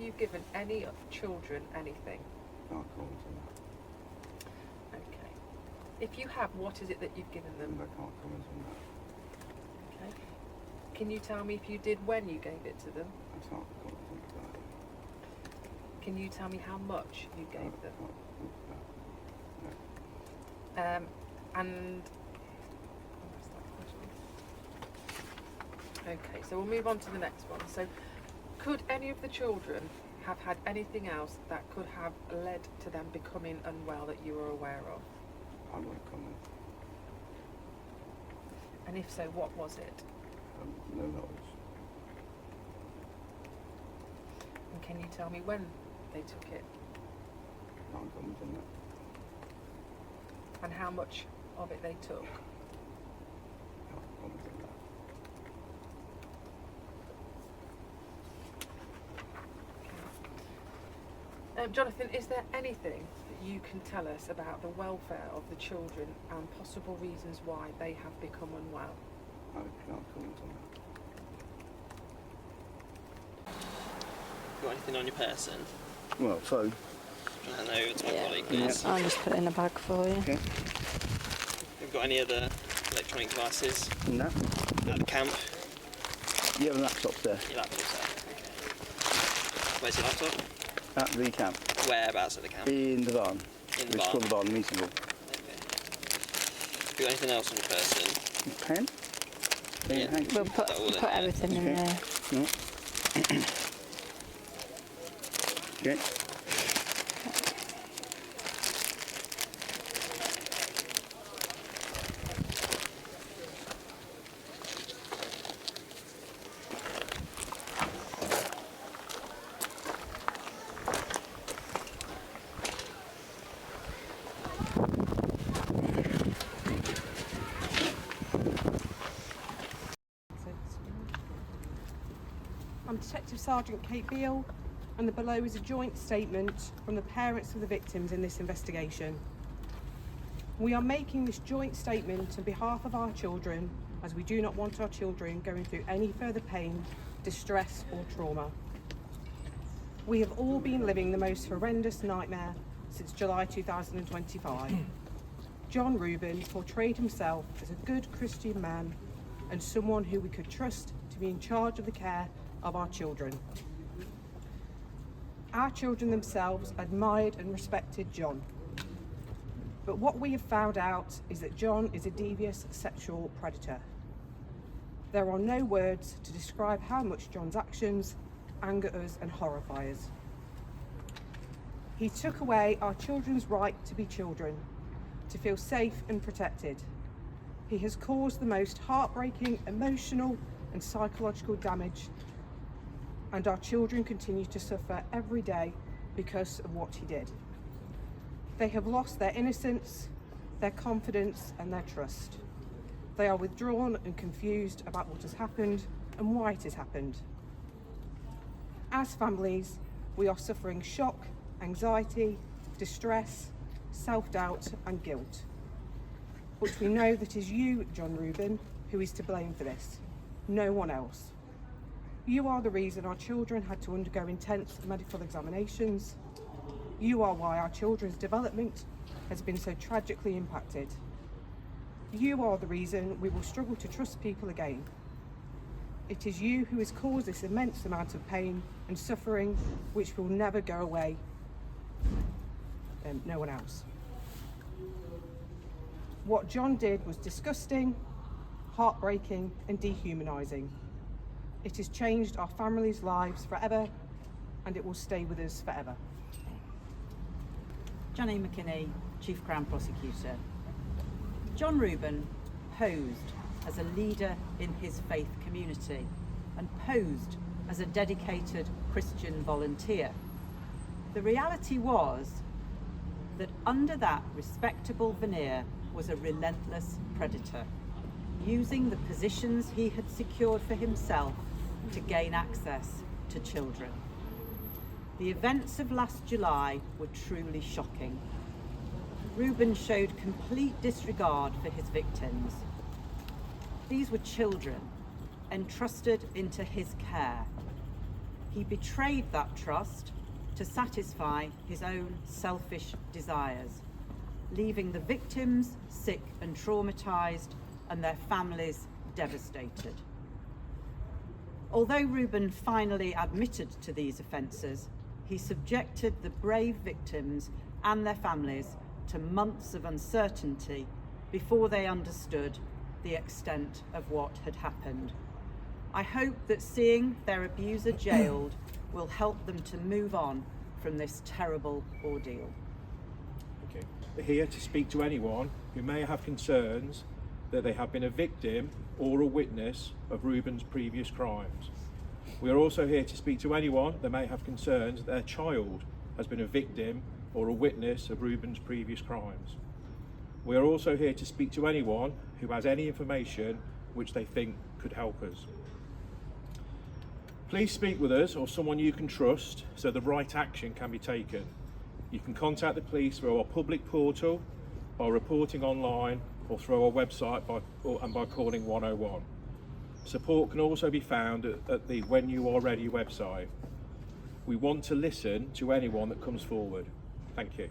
you given any children anything? Can't comment on that. Okay. If you have, what is it that you've given them? I can't comment on that. Okay. Can you tell me if you did when you gave it to them? I can't comment on that. Can you tell me how much you gave them? No. And okay, so we'll move on to the next one. So, could any of the children have had anything else that could have led to them becoming unwell that you are aware of? I won't comment. And if so, what was it? No knowledge. And can you tell me when they took it? Can't comment on that. And how much of it they took? Can't comment on that. Jonathan, is there anything that you can tell us about the welfare of the children and possible reasons why they have become unwell? I can't comment on that. Got anything on your person? Well, phone. I know it's my colleague, please. I'll just put it in a bag for you. Okay. Have you got any other electronic devices No. at the camp? You have a laptop there. Your laptop's there. Okay. Where's your laptop? At the camp. Whereabouts at the camp? In the barn. In the It's barn. called the barn, the meeting room. Okay. Have you got anything else on your person? Pen? Yeah. Handkerchief? We'll put That all in put there? everything in Okay. there. No. Okay. I'm Detective Sergeant Kate Beale, and the below is a joint statement from the parents of the victims in this investigation. We are making this joint statement on behalf of our children, as we do not want our children going through any further pain, distress or trauma. We have all been living the most horrendous nightmare since July 2025. John Ruben portrayed himself as a good Christian man and someone who we could trust to be in charge of the care of our children. Our children themselves admired and respected John. But what we have found out is that John is a devious sexual predator. There are no words to describe how much John's actions anger us and horrify us. He took away our children's right to be children, to feel safe and protected. He has caused the most heartbreaking emotional and psychological damage, and our children continue to suffer every day because of what he did. They have lost their innocence, their confidence and their trust. They are withdrawn and confused about what has happened and why it has happened. As families, we are suffering shock, anxiety, distress, self-doubt and guilt. But we know that it is you, John Ruben, who is to blame for this, no one else. You are the reason our children had to undergo intense medical examinations. You are why our children's development has been so tragically impacted. You are the reason we will struggle to trust people again. It is you who has caused this immense amount of pain and suffering which will never go away. No one else. What John did was disgusting, heartbreaking and dehumanising. It has changed our families' lives forever, and it will stay with us forever. Jenny McKinney, Chief Crown Prosecutor. John Ruben posed as a leader in his faith community and posed as a dedicated Christian volunteer. The reality was that under that respectable veneer was a relentless predator, using the positions he had secured for himself to gain access to children. The events of last July were truly shocking. Ruben showed complete disregard for his victims. These were children entrusted into his care. he betrayed that trust to satisfy his own selfish desires, leaving the victims sick and traumatised and their families devastated. Although Ruben finally admitted to these offences, he subjected the brave victims and their families to months of uncertainty before they understood the extent of what had happened. I hope that seeing their abuser jailed will help them to move on from this terrible ordeal. Okay. We're here to speak to anyone who may have concerns that they have been a victim or a witness of Ruben's previous crimes. We are also here to speak to anyone that may have concerns that their child has been a victim or a witness of Ruben's previous crimes. We are also here to speak to anyone who has any information which they think could help us. Please speak with us or someone you can trust so the right action can be taken. You can contact the police through our public portal, by reporting online, or through our website by calling 101. Support can also be found at the When You Are Ready website. We want to listen to anyone that comes forward. Thank you.